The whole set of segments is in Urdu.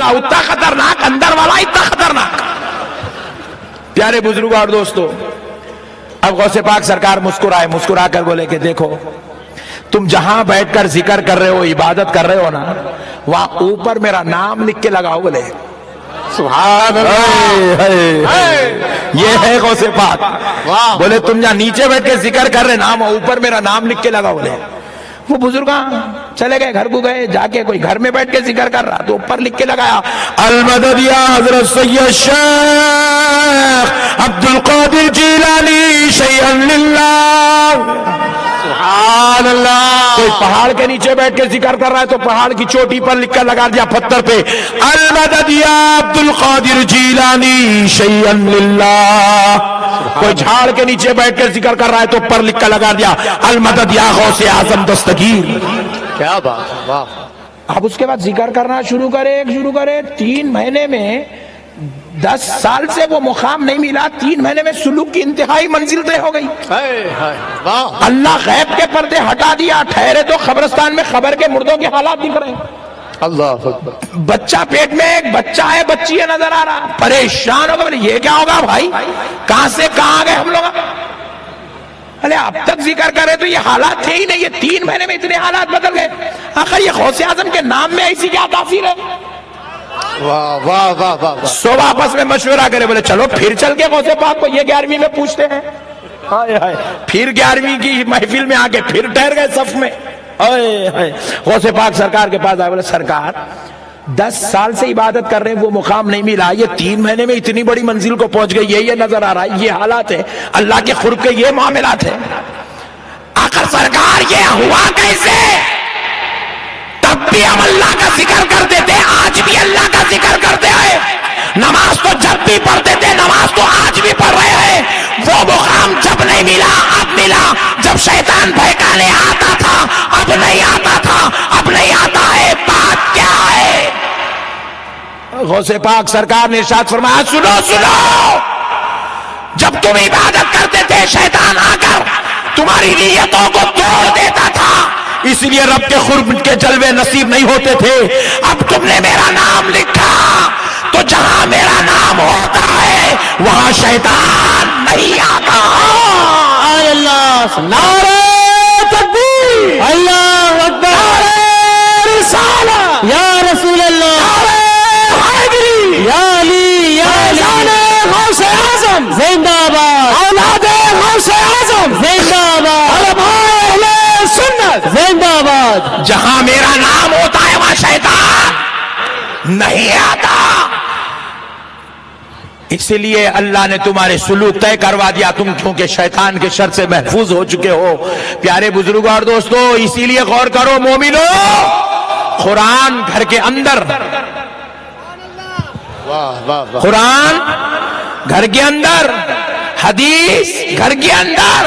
والا اتنا خطرناک، اندر والا اتنا خطرناک۔ پیارے بزرگوں اور دوستو، اب غوث پاک سرکار مسکرا کر بولے کہ دیکھو تم جہاں بیٹھ کر ذکر کر رہے ہو، عبادت کر رہے ہو نا، وہاں اوپر میرا نام لکھ کے لگاؤ۔ بولے سبحان اللہ، یہ ہے غوث پاک۔ بولے تم جہاں نیچے بیٹھ کے ذکر کر رہے نا، وہاں اوپر میرا نام لکھ کے لگاؤ۔ بولے وہ بزرگاں چلے گئے گھر کو، گئے جا کے کوئی گھر میں بیٹھ کے ذکر کر رہا تو اوپر لکھ کے لگایا المدد یا حضرت سید شیخ عبد القادر جیلانی شیئا للہ۔ سبحان اللہ۔ کوئی پہاڑ کے نیچے بیٹھ کے ذکر کر رہا ہے تو پہاڑ کی چوٹی پر لکھ کر لگا دیا پتھر پہ المدد یا عبد القادر جیلانی شیئا للہ۔ کوئی جھاڑ کے نیچے بیٹھ کے ذکر کر رہا ہے تو پر لکھ کر لگا دیا المدد یا غوث اعظم دستگیر۔ کیا بات، واہ۔ اب اس کے بعد ذکر کرنا شروع کرے 3 مہینے میں 10 سال سے وہ مقام نہیں ملا، 3 مہینے میں سلوک کی انتہائی منزل طے ہو گئی۔ واہ۔ اللہ غیب کے پردے ہٹا دیا، ٹھہرے تو قبرستان میں خبر کے مردوں کے حالات دکھ رہے ہیں۔ اللہ اکبر۔ بچہ پیٹ میں، ایک بچہ ہے، بچی ہے، نظر آ رہا، پریشان ہوگا، بولے یہ کیا ہوگا بھائی، کہاں سے کہاں گئے ہم لوگ؟ ارے اب تک ذکر کرے تو یہ حالات تھے ہی نہیں، یہ 3 مہینے میں اتنے حالات بدل گئے۔ آخر یہ غوث اعظم کے نام میں ایسی کیا تاثیر ہے؟ واہ واہ واہ واہ۔ سب آپس میں مشورہ کرے، بولے چلو پھر چل کے غوث پاک کو یہ 11ویں میں پوچھتے ہیں۔ پھر 11ویں کی محفل میں آ کے پھر ٹھہر گئے صف میں۔ غوث پاک سرکار کے پاس آئے، بولے سرکار 10 سال سے عبادت کر رہے ہیں، وہ مقام نہیں ملا، یہ 3 مہینے میں اتنی بڑی منزل کو پہنچ گئی، یہ نظر آ رہا ہے، یہ حالات ہے، اللہ کے قرب کے یہ معاملات ہیں۔ آخر سرکار یہ ہوا کیسے؟ تب بھی ہم اللہ کا ذکر کرتے تھے، آج بھی اللہ کا ذکر کرتے آئے، نماز تو جب بھی پڑھتے تھے، نماز تو آج بھی پڑھ رہے ہیں۔ وہ مقام جب نہیں ملا اب ملا، جب شیطان بہکانے آتا تھا اب نہیں آتا تھا، اب نہیں آتا ہے، بات کیا ہے؟ غوث پاک سرکار نے ارشاد فرمایا سنو سنو، جب تم عبادت کرتے تھے شیطان آ کر تمہاری نیتوں کو توڑ دیتا تھا، اس لیے رب کے قرب کے جلوے نصیب نہیں ہوتے تھے۔ اب تم نے میرا نام لکھا تو جہاں میرا نام ہوتا ہے وہاں شیطان نہیں آتا۔ اللہ، نعرہ تکبیر، اللہ اکبر، نعرہ رسالہ، یا رسول اللہ، نعرہ حیدری، یا علی، یا فیضان غوث اعظم، زندہ باد، اولاد غوث اعظم، زندہ باد، علماء اہل سنت، زندہ باد۔ جہاں میرا نام ہوتا ہے وہاں شیطان نہیں آتا۔ اسی لیے اللہ نے تمہارے سلوک طے کروا دیا، تم کیونکہ شیطان کے شر سے محفوظ ہو چکے ہو۔ پیارے بزرگوں اور دوستو، اسی لیے غور کرو مومنو، قرآن گھر کے اندر، قرآن گھر کے اندر، حدیث گھر کے اندر،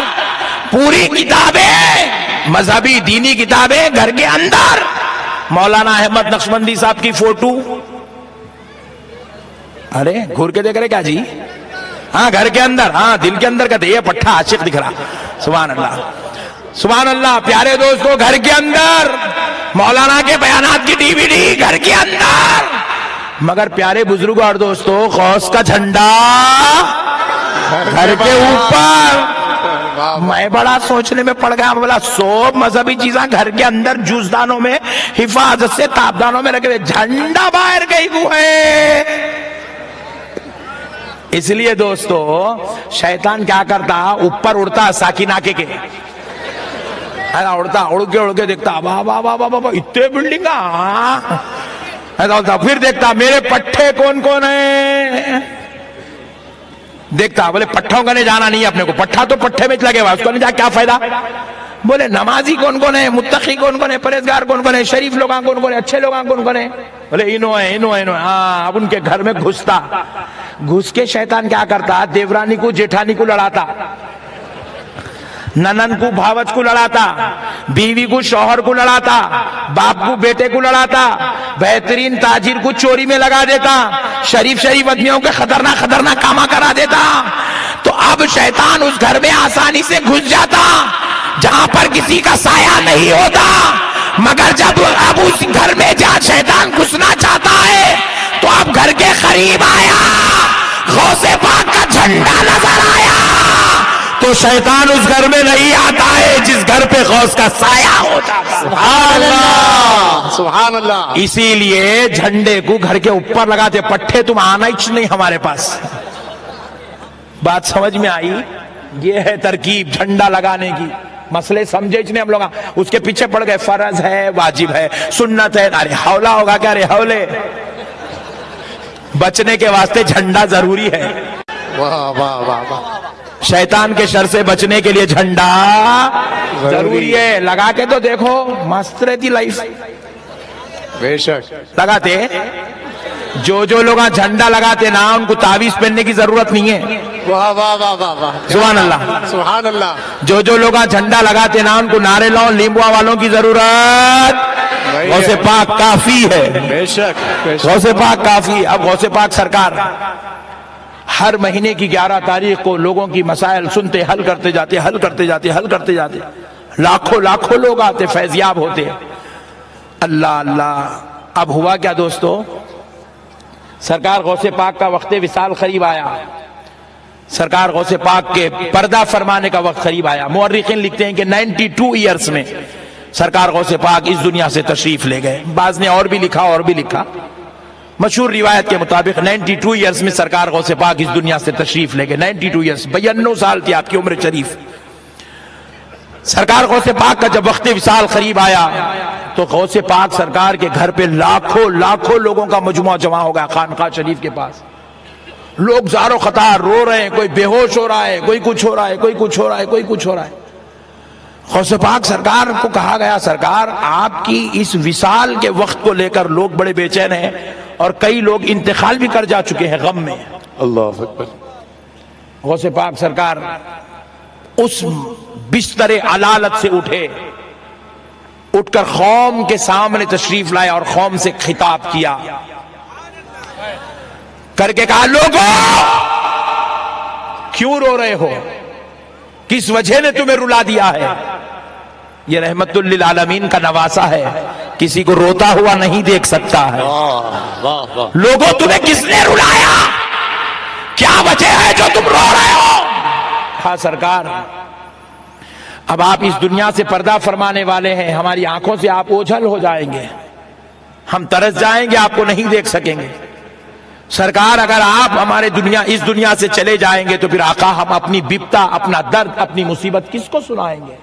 پوری کتابیں مذہبی دینی کتابیں گھر کے اندر۔ مولانا احمد نقشبندی صاحب کی فوٹو، ارے گھور کے دیکھ رہے کیا جی؟ ہاں گھر کے اندر، ہاں دل کے اندر کہتے یہ پٹھا عاشق دکھ رہا۔ سبحان اللہ سبحان اللہ۔ پیارے دوستو، گھر کے اندر مولانا کے بیانات کی DVD گھر کے اندر۔ مگر پیارے بزرگوں اور دوستو، غوث کا جھنڈا گھر کے اوپر۔ میں بڑا سوچنے میں پڑ گیا، بولا سب مذہبی چیزاں گھر کے اندر جوزدانوں میں حفاظت سے تابدانوں میں رکھے ہوئے، جھنڈا باہر گئی ہوئے۔ اس لیے دوستو، شیطان کیا کرتا، اوپر اڑتا ساکنہ کے اڑتا، اڑ کے دیکھتا بابا اتنے بلڈنگ، پھر دیکھتا میرے پٹھے کون کون ہیں، دیکھتا، بولے پٹھوں کا نہیں جانا نہیں اپنے کو، پٹھا تو پٹھے میں لگے ہوا، اس کو نہیں جا کیا فائدہ۔ بولے نمازی کون کون ہے، متقی کون کون ہے، پرہیزگار کون کون ہے، شریف لوگ کون کون ہے، اچھے لوگ کون کون ہے، بولے انہوں ہے۔ ہاں، اب ان کے گھر میں گھستا، گھس کے شیطان کیا کرتا، دیورانی کو جیٹھانی کو لڑاتا، ننن کو بھاوج کو لڑاتا، بیوی کو شوہر کو لڑاتا، باپ کو بیٹے کو لڑاتا، بہترین تاجر کو چوری میں لگا دیتا، شریف آدمیوں کے خطرناک کاما کرا دیتا۔ تو اب شیطان اس گھر میں آسانی سے گھس جاتا جہاں پر کسی کا سایہ نہیں ہوتا۔ مگر جب اب اس گھر میں جہاں شیطان گھسنا چاہتا ہے قریب آیا، غوث پاک کا جھنڈا نظر آیا تو شیطان اس گھر میں نہیں آتا ہے جس گھر پہ غوث کا سایہ ہوتا تھا۔ سبحان اللہ، سبحان اللہ۔ اسی لیے جھنڈے کو گھر کے اوپر لگاتے، پٹھے تم آنا ہی نہیں ہمارے پاس۔ بات سمجھ میں آئی؟ یہ ہے ترکیب جھنڈا لگانے کی۔ مسئلے سمجھے نہیں ہم لوگ، اس کے پیچھے پڑ گئے، فرض ہے، واجب ہے، سنت ہے، ارے حولہ ہوگا کیا؟ ارے حولے، بچنے کے واسطے جھنڈا ضروری ہے۔ واہ واہ واہ واہ، شیطان کے شر سے بچنے کے لیے جھنڈا ضروری ہے۔ لگا کے تو دیکھو، مست رہتی لائف۔ بے شک۔ لگاتے جو لوگ جھنڈا لگاتے نا، ان کو تعویذ پہننے کی ضرورت نہیں ہے۔ واہ واہ واہ واہ واہ، سبحان اللہ۔ سبحان اللہ۔ جو لوگ جھنڈا لگاتے نا، ان کو ناریلوں لیمبوا والوں کی ضرورت، غوث پاک کافی ہے۔ بے شک بے شک۔ غوث پاک کافی۔ اب غوث پاک سرکار ہر مہینے کی 11 تاریخ کو لوگوں کی مسائل سنتے، حل کرتے جاتے، لاکھوں لوگ آتے، فیضیاب ہوتے۔ اللہ اللہ۔ اب ہوا کیا دوستو، سرکار غوث پاک کا وقت وصال قریب آیا، سرکار غوث پاک کے پردہ فرمانے کا وقت قریب آیا۔ مورخین لکھتے ہیں کہ 92 ایئرز میں سرکار غوث پاک اس دنیا سے تشریف لے گئے۔ بعض نے اور بھی لکھا، مشہور روایت کے مطابق 92 ایئرز میں سرکار غوث پاک اس دنیا سے تشریف لے گئے۔ 92 ایئرز، 92 سال تھی آپ کی عمر شریف۔ سرکار غوث پاک کا جب وقت وصال قریب آیا تو غوث پاک سرکار کے گھر پہ لاکھوں لوگوں کا مجموعہ جمع ہو گیا خانقاہ شریف کے پاس۔ لوگ زار و خطار رو رہے ہیں، کوئی بے ہوش ہو رہا ہے، کوئی کچھ ہو رہا ہے۔ غوث پاک سرکار کو کہا گیا، سرکار آپ کی اس وصال کے وقت کو لے کر لوگ بڑے بے چین ہیں، اور کئی لوگ انتقال بھی کر جا چکے ہیں غم میں۔ اللہ اکبر۔ غوث پاک سرکار اس بستر علالت سے اٹھ کر قوم کے سامنے تشریف لائے اور قوم سے خطاب کیا، کر کے کہا، لوگوں کیوں رو رہے ہو؟ کس وجہ نے تمہیں رلا دیا ہے؟ یہ رحمت للعالمین کا نواسہ ہے، کسی کو روتا ہوا نہیں دیکھ سکتا ہے۔ لوگوں تمہیں کس نے رلایا؟ کیا وجہ ہے جو تم رو رہے ہو؟ کہا، سرکار اب آپ اس دنیا سے پردہ فرمانے والے ہیں، ہماری آنکھوں سے آپ اوجھل ہو جائیں گے، ہم ترس جائیں گے، آپ کو نہیں دیکھ سکیں گے۔ سرکار اگر آپ اس دنیا سے چلے جائیں گے تو پھر آقا ہم اپنی بپتا، اپنا درد، اپنی مصیبت کس کو سنائیں گے؟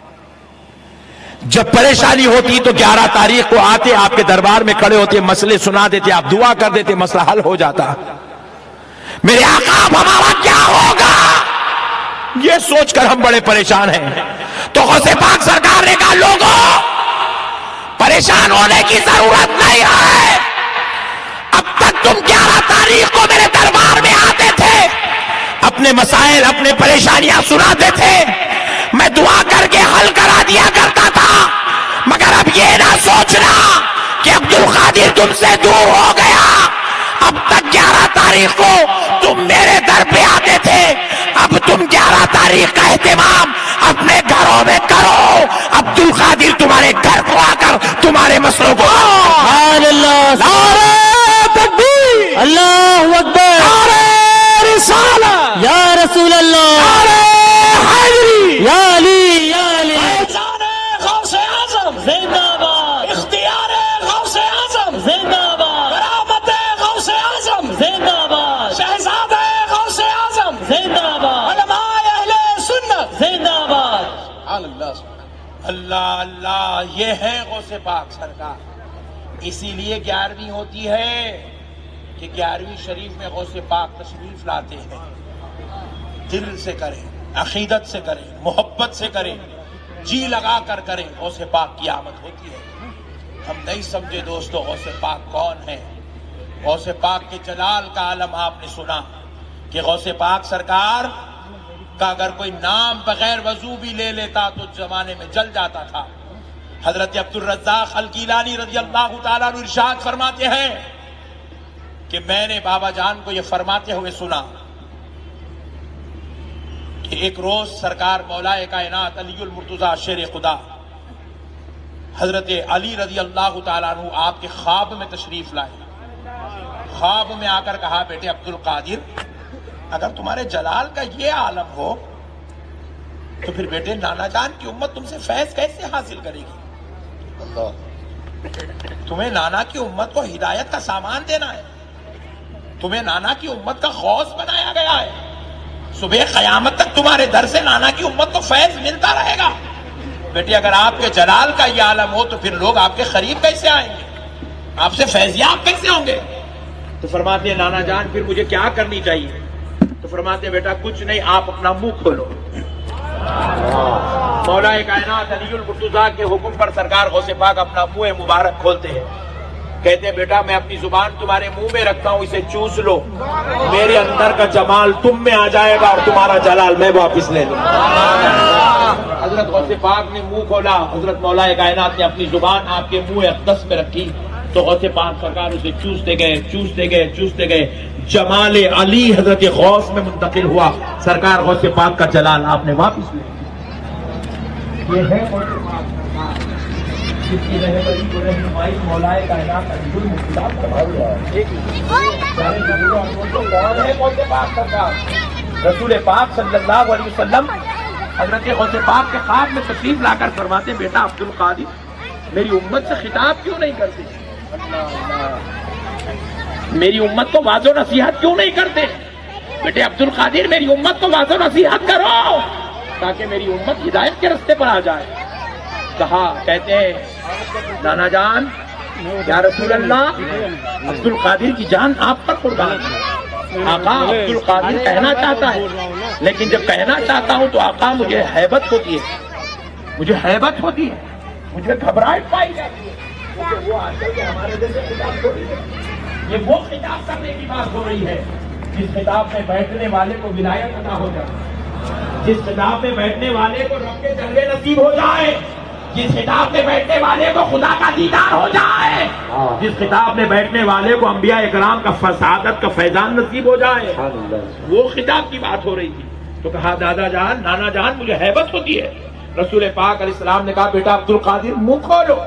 جب پریشانی ہوتی تو 11 تاریخ کو آتے، آپ کے دربار میں کھڑے ہوتے، مسئلے سنا دیتے، آپ دعا کر دیتے، مسئلہ حل ہو جاتا۔ میرے آقا اب ہمارا کیا ہوگا؟ یہ سوچ کر ہم بڑے پریشان ہیں۔ تو غوث پاک سرکار نے کہا، لوگوں پریشان ہونے کی ضرورت نہیں ہے، اب تک تم 11 تاریخ کو میرے دربار میں آتے تھے، اپنے مسائل، اپنے پریشانیاں سناتے تھے، میں دعا کر کے حل کرا دیا کرتا تھا، مگر اب یہ نہ سوچنا کہ عبد القادر تم سے دور ہو گیا۔ اب تک 11 تاریخ کو تم میرے در پہ آتے تھے، اب تم 11 تاریخ کا اہتمام اپنے گھروں میں کرو، عبد القادر تمہارے گھر کو آ کر تمہارے مسئلوں کو سبحان اللہ، نعرہ تکبیر، اللہ اکبر، نعرہ رسالت، یا رسول اللہ، نعرہ حیدری، یا علی، یا علی، غوث اعظم زندہ باد، اختیار غوث اعظم زندہ باد، کرامت غوث اعظم زندہ باد، شہزاد غوث اعظم زندہ باد، علماء اہل سنت زندہ باد۔ اللہ اللہ، یہ ہے غوث پاک سرکار۔ اسی لیے 11ویں ہوتی ہے کہ 11ویں شریف میں غوث پاک تشریف لاتے ہیں۔ دل سے کریں، عقیدت سے کریں، محبت سے کریں، جی لگا کر کریں، غوث پاک کی آمد ہوتی ہے۔ ہم نہیں سمجھے دوستو غوث پاک کون ہے۔ غوث پاک کے جلال کا عالم آپ نے سنا کہ غوث پاک سرکار کا اگر کوئی نام بغیر وضو بھی لے لیتا تو زمانے میں جل جاتا تھا۔ حضرت عبد الرزاق الگیلانی رضی اللہ تعالیٰ عنہ ارشاد فرماتے ہیں کہ میں نے بابا جان کو یہ فرماتے ہوئے سنا کہ ایک روز سرکار مولا کائنات علی المرتضیٰ شیر خدا حضرت علی رضی اللہ تعالیٰ عنہ آپ کے خواب میں تشریف لائے۔ خواب میں آ کر کہا بیٹے عبد القادر اگر تمہارے جلال کا یہ عالم ہو تو پھر بیٹے نانا جان کی امت تم سے فیض کیسے حاصل کرے گی؟ تمہیں نانا کی امت کو ہدایت کا سامان دینا ہے، تمہیں نانا کی امت کا غوث بنایا گیا ہے، صبح قیامت تک تمہارے در سے نانا کی امت کو فیض ملتا رہے گا۔ بیٹے اگر آپ کے جلال کا یہ عالم ہو تو پھر لوگ آپ کے قریب کیسے آئیں گے، آپ سے فیضیاب کیسے ہوں گے؟ تو فرماتے ہیں نانا جان پھر مجھے کیا کرنی چاہیے؟ تو فرماتے ہیں بیٹا کچھ نہیں، آپ اپنا منہ کھولو۔ مولا کائنات علی المرتضیٰ کے حکم پر سرکار غوث پاک اپنا منہ مبارک کھولتے ہیں، کہتے ہیں بیٹا میں اپنی زبان تمہارے منہ میں رکھتا ہوں، اسے چوس لو، میرے اندر کا جمال تم میں آ جائے گا اور تمہارا جلال میں واپس لے لوں۔ حضرت غوث پاک نے منہ کھولا، حضرت مولا کائنات نے اپنی زبان آپ کے منہ اقدس میں رکھی تو غوث پاک سرکار اسے چوستے گئے چوستے گئے چوستے گئے، جمال علی حضرت غوث میں منتقل ہوا، سرکار غوث پاک کا جلال آپ نے واپس لے لیا۔ یہ ہے غوث پاک جس کی رہبری کو رہنمائی مولا کائنات علی المرتضیٰ فرمایا ہے۔ کون ہے غوث پاک سرکار؟ رسول پاک صلی اللہ علیہ وسلم حضرت غوث پاک کے خواب میں تشریف لا کر فرماتے بیٹا عبد القادر میری امت سے خطاب کیوں نہیں کرتے؟ میری امت کو واضح و نصیحت کیوں نہیں کرتے؟ بیٹے عبد القادر میری امت کو واضح و نصیحت کرو تاکہ میری امت ہدایت کے رستے پر آ جائے۔ کہا کہتے ہیں نانا جان یا رسول اللہ عبد القادر کی جان آپ پر قربان ہے۔ آقا عبد القادر کہنا چاہتا ہے لیکن جب کہنا چاہتا ہوں تو آقا مجھے ہیبت ہوتی ہے، مجھے ہیبت ہوتی ہے، مجھے گھبراہٹ پائی جاتی ہے، کیونکہ وہ آج کل ہمارے جیسے خطاب ہو رہی ہے، یہ وہ خطاب کرنے کی بات ہو رہی ہے جس خطاب میں بیٹھنے والے کو ولایت عطا ہو جائے، جس خطاب میں بیٹھنے والے کو رب کے جلوے نصیب ہو جائے، جس خطاب میں بیٹھنے والے کو خدا کا دیدار ہو جائے، جس خطاب میں بیٹھنے والے کو انبیاء اکرام کا فسادت کا فیضان نصیب ہو جائے، وہ خطاب کی بات ہو رہی تھی۔ تو کہا دادا جان نانا جان مجھے ہیبت ہوتی ہے۔ رسول پاک علیہ السلام نے کہا بیٹا عبد القادر منہ کھولو۔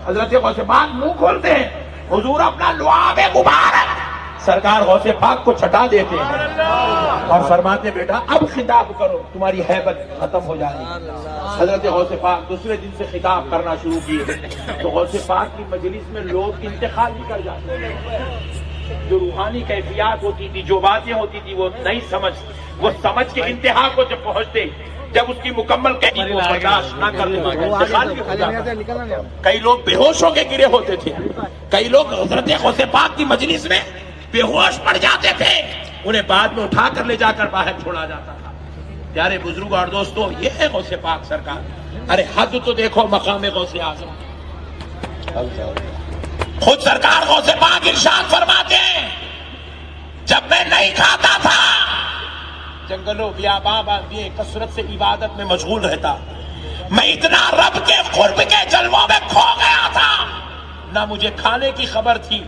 حضرت غوث پاک منہ کھولتے ہیں، حضور اپنا لعاب مبارک سرکار غوث پاک کو چھٹا دیتے ہیں اور فرماتے بیٹا اب خطاب کرو، تمہاری ہیبت ختم ہو جائے گی۔ حضرت غوث پاک دوسرے دن سے خطاب کرنا شروع کیے تو غوث پاک کی مجلس میں لوگ انتقال بھی کر جاتے ہیں۔ جو روحانی کیفیات ہوتی تھی، جو باتیں ہوتی تھی وہ نہیں وہ سمجھ کے انتہا کو جب پہنچتے، جب اس کی مکمل کیفیت کو برداشت نہ کرتے انتقال بھی ہو جاتا۔ کئی لوگ بے ہوش ہو کے گرے ہوتے تھے، کئی لوگ حضرت غوث پاک کی مجلس میں بے ہوش پڑ جاتے تھے، انہیں بعد میں اٹھا کر لے جا کر باہر چھوڑا جاتا تھا۔ پیارے بزرگوں اور دوستوں یہ ہے غوث پاک سرکار۔ ارے حد تو دیکھو مقام غوث اعظم، خود سرکار غوث پاک ارشاد فرماتے ہیں جب میں نہیں کھاتا تھا جنگلوں بیاباں باندھے کثرت سے عبادت میں مشغول رہتا، میں اتنا رب کے قرب کے جلووں میں کھو گیا تھا، نہ مجھے کھانے کی خبر تھی،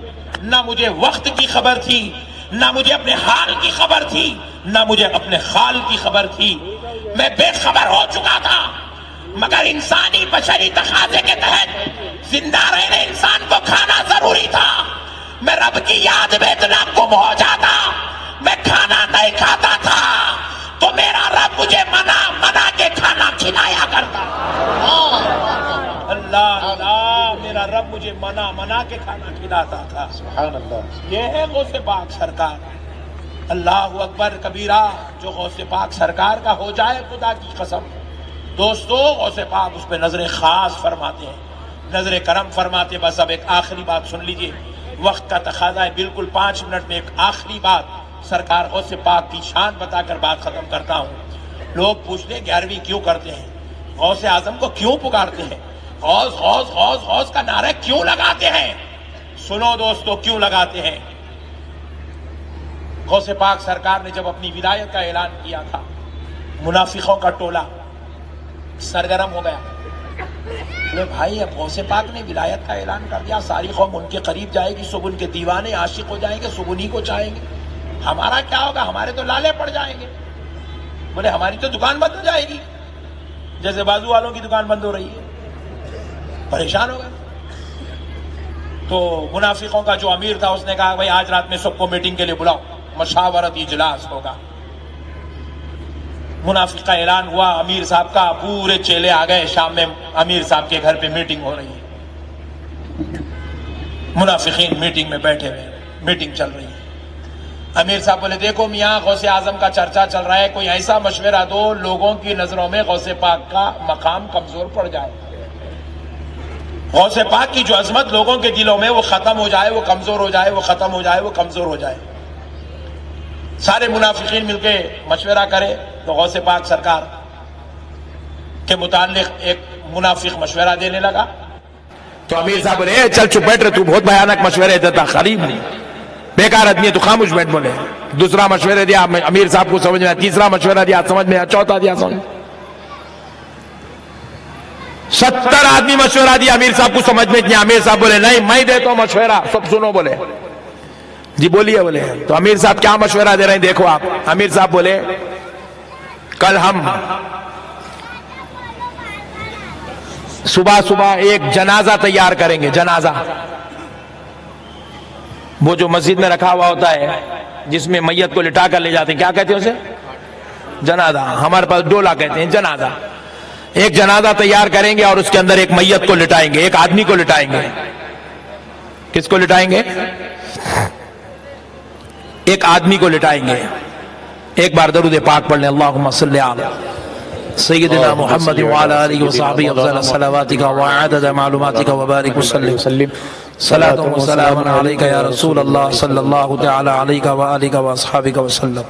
نہ مجھے وقت کی خبر تھی، نہ مجھے اپنے حال کی خبر تھی، نہ مجھے اپنے خال کی خبر تھی، میں بے خبر ہو چکا تھا۔ مگر انسانی بشری تقاضے کے تحت زندہ رہنے انسان کو کھانا ضروری تھا۔ میں رب کی یاد میں اتنا گم ہو جاتا، میں کھانا نہیں کھاتا تھا تو میرا رب مجھے منا کے کھانا کھلایا کرتا۔ اللہ اللہ میرا رب مجھے منا کے کھانا کھلاتا تھا۔ سبحان اللہ، یہ ہے غوث پاک سرکار۔ اللہ اکبر کبیرہ، جو غوث پاک سرکار کا ہو جائے خدا کی قسم۔ دوستو غوث پاک اس پہ نظر خاص فرماتے ہیں، نظر کرم فرماتے۔ بس اب ایک آخری بات سن لیجئے، وقت کا تقاضا ہے، بالکل 5 منٹ میں ایک آخری بات سرکار غوث پاک کی شان بتا کر بات ختم کرتا ہوں۔ لوگ پوچھتے ہیں 11ویں کیوں کرتے ہیں، غوث اعظم کو کیوں پکارتے ہیں، غوث غوث غوث غوث کا نعرہ کیوں لگاتے ہیں؟ سنو دوستو کیوں لگاتے ہیں۔ غوث پاک سرکار نے جب اپنی ولایت کا اعلان کیا تھا، منافقوں کا ٹولہ سرگرم ہو گیا۔ بھائی اب غوث پاک نے ولایت کا اعلان کر دیا، ساری قوم ان کے قریب جائے گی، سب ان کے دیوانے عاشق ہو جائیں گے، سب انہی کو چاہیں گے، ہمارا کیا ہوگا؟ ہمارے تو لالے پڑ جائیں گے۔ بولے ہماری تو دکان بند ہو جائے گی، جیسے بازو والوں کی دکان بند ہو رہی ہے، پریشان ہو گئے۔ تو منافقوں کا جو امیر تھا اس نے کہا بھائی آج رات میں سب کو میٹنگ کے لیے بلاؤ، مشاورت اجلاس ہوگا۔ منافق کا اعلان ہوا امیر صاحب کا، پورے چیلے آ گئے، شام میں امیر صاحب کے گھر پہ میٹنگ ہو رہی ہے، منافقین میٹنگ میں بیٹھے ہوئے، میٹنگ چل رہی ہے۔ امیر صاحب بولے دیکھو میاں غوث اعظم کا چرچا چل رہا ہے، کوئی ایسا مشورہ دو لوگوں کی نظروں میں غوث پاک کا مقام کمزور پڑ جائے، غوث پاک کی جو عظمت لوگوں کے دلوں میں وہ ختم ہو جائے، وہ کمزور ہو جائے، وہ ختم ہو جائے، وہ کمزور ہو جائے۔ سارے منافقین مل کے مشورہ کرے تو غوث پاک سرکار کے متعلق ایک منافق مشورہ دینے لگا تو امیر صاحب بولے اے چل چپ بیٹھ رہے، تو بہت بھیانک مشورے دیتا، غریب نہیں، بیکار آدمی ہے، تو خاموش بیٹھ بولے۔ دوسرا مشورہ دیا امیر صاحب کو سمجھ میں آیا، تیسرا مشورہ دیا سمجھ میں آیا، چوتھا دیا سمجھ 70 آدمی مشورہ دیا امیر صاحب کو سمجھ میں نہیں۔ امیر صاحب بولے نہیں میں دیتا ہوں مشورہ، سب سنو بولے۔ جی بولیے بولے۔ تو امیر صاحب کیا مشورہ دے رہے ہیں دیکھو آپ۔ امیر صاحب بولے کل ہم صبح صبح ایک جنازہ تیار کریں گے، جنازہ، وہ جو مسجد میں رکھا ہوا ہوتا ہے جس میں میت کو لٹا کر لے جاتے ہیں، کیا کہتے ہیں اسے؟ جنازہ، ہمارے پاس ڈولا کہتے ہیں، جنازہ۔ ایک جنازہ تیار کریں گے اور اس کے اندر ایک میت کو لٹائیں گے، ایک آدمی کو لٹائیں گے۔ کس کو لٹائیں گے؟ ایک آدمی کو لٹائیں گے۔ ایک بار درود پاک پڑھ لیں، اللہم صلی علی سیدنا محمد وعلی آلہ وصحبہ افضل صلواتک وعدد معلوماتک وبارک وسلم صلاۃ و سلام علیک یا رسول اللہ صلی اللہ تعالی علیہ وآلہ واصحابہ وسلم۔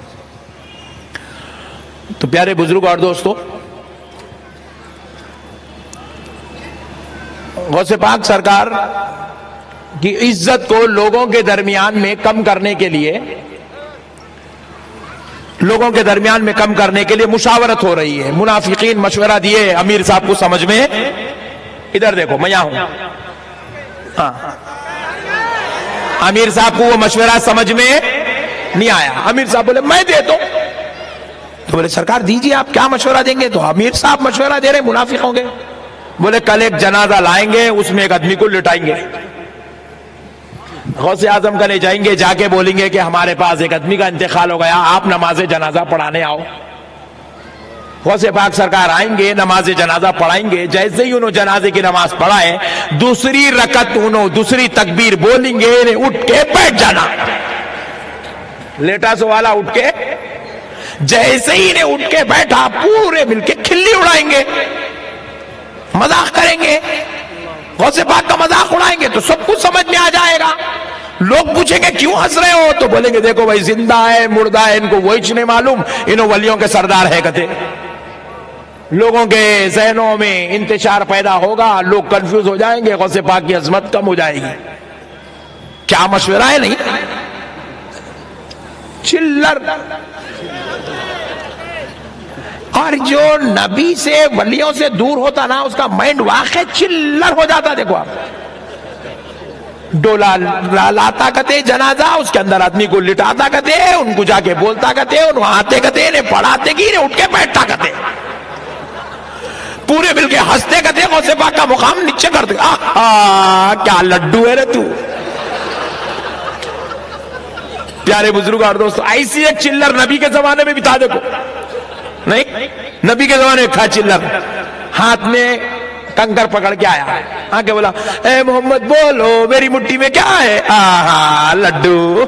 تو پیارے بزرگ اور دوستو، غوث پاک سرکار کی عزت کو لوگوں کے درمیان میں کم کرنے کے لیے، لوگوں کے درمیان میں کم کرنے کے لیے مشاورت ہو رہی ہے۔ منافقین مشورہ دیے امیر صاحب کو سمجھ میں، ادھر دیکھو میں یہاں ہوں، ہاں، امیر صاحب کو وہ مشورہ سمجھ میں نہیں آیا۔ امیر صاحب بولے میں دیتا ہوں، تو بولے سرکار دیجیے، آپ کیا مشورہ دیں گے؟ تو امیر صاحب مشورہ دے رہے منافق ہوں گے۔ بولے کل ایک جنازہ لائیں گے، اس میں ایک آدمی کو لٹائیں گے، غوث اعظم کا لے جائیں گے، جا کے بولیں گے کہ ہمارے پاس ایک آدمی کا انتقال ہو گیا، آپ نماز جنازہ پڑھانے آؤ۔ غوث پاک سرکار آئیں گے، نماز جنازہ پڑھائیں گے۔ جیسے ہی انہوں جنازے کی نماز پڑھائیں، دوسری رکعت انہوں دوسری تکبیر بولیں گے، اٹھ کے بیٹھ جانا، لیٹا سو والا اٹھ کے، جیسے ہی انہیں اٹھ کے بیٹھا پورے مل کے کھلی اڑائیں گے، مذاق کریں گے، غوث پاک کا مذاق اڑائیں گے تو سب کچھ سمجھ میں آ جائے گا۔ لوگ پوچھیں گے کیوں ہنس رہے ہو؟ تو بولیں گے دیکھو بھائی زندہ ہے مردہ ہے ان کو وہی نہیں معلوم، انہوں ولیوں کے سردار ہے کہتے۔ لوگوں کے ذہنوں میں انتشار پیدا ہوگا، لوگ کنفیوز ہو جائیں گے، غوث پاک کی عظمت کم ہو جائے گی۔ کیا مشورہ ہے؟ نہیں چلر۔ اور جو نبی سے ولیوں سے دور ہوتا نا، اس کا مائنڈ واقع چلر ہو جاتا۔ دیکھو آپ ڈولا لاتا کہتے جنازہ، اس کے اندر آدمی کو لٹاتا کہتے، ان کو جا کے بولتا کہتے، ان آتے کہتے، انہیں پڑھاتے کی، انہیں اٹھ کے بیٹھتا کہتے، پورے مل کے ہنستے کہتے، غوث پاک کا مقام نیچے کرتے۔ کیا لڈو ہے رے تو! پیارے بزرگ اور دوستو، ایسی ایک چلر نبی کے زمانے میں بھی تھا۔ دیکھو نہیں، نبی کے زمانے میں تھا چلر، ہاتھ میں کنکر پکڑ کے آیا، آ کے بولا اے محمد بولو میری مٹھی میں کیا ہے؟ لڈو۔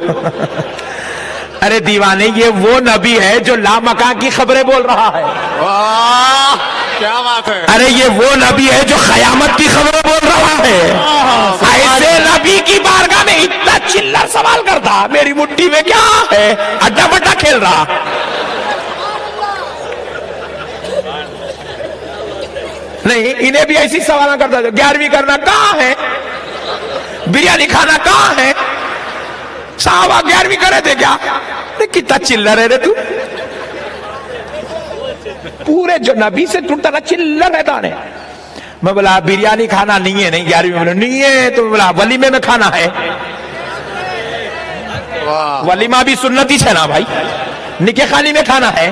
ارے دیوانے، یہ وہ نبی ہے جو لامکان کی خبریں بول رہا ہے۔ واہ کیا بات ہے! ارے یہ وہ نبی ہے جو قیامت کی خبریں بول رہا ہے۔ ایسے نبی کی بارگاہ میں اتنا چلر سوال کرتا، میری مٹھی میں کیا ہے؟ اڈا بٹا کھیل رہا۔ نہیں، انہیں بھی ایسی سوال کرتا تھا، 11ویں کرنا کہاں ہے؟ بریانی کھانا کہاں ہے؟ صحابہ 11ویں کرے تھے کیا؟ کتنا چلر ہے رے تو! پورے جو نبی سے ٹوٹتا نا چلر رہتا نے۔ میں بولا بریانی کھانا نہیں ہے، نہیں 11ویں میں بولا نہیں ہے، تو میں بولا ولیمے میں کھانا ہے۔ ولیمہ بھی سنتی ہے نا بھائی، نکاح خالی میں کھانا ہے۔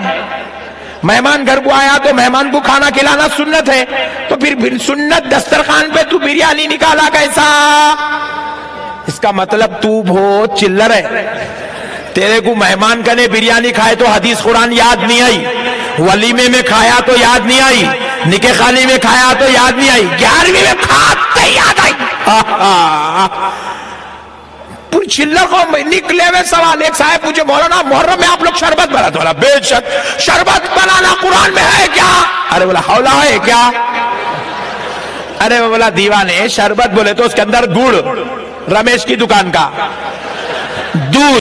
مہمان گھر کو آیا تو مہمان کو کھانا کھلانا سنت ہے، تو پھر سنت دسترخوان پہ تو بریانی نکالا کیسا؟ اس کا مطلب تو بہت چلر ہے. تیرے کو مہمان کنے بریانی کھائے تو حدیث قرآن یاد نہیں آئی, ولیمے میں کھایا تو یاد نہیں آئی, نکاح خالی میں کھایا تو یاد نہیں آئی, 11ویں میں کھاتے یاد آئی. پوری چلر قوم میں نکلے ہوئے سوال. ایک صاحب پوچھے مولانا محرم میں آپ لوگ شربت بنا تو بے شک شربت بنانا قرآن میں ہے کیا؟ ارے بولا حولا ہے کیا؟ ارے بولا دیوانے شربت بولے تو اس کے اندر گڑ, رمیش کی دکان کا دودھ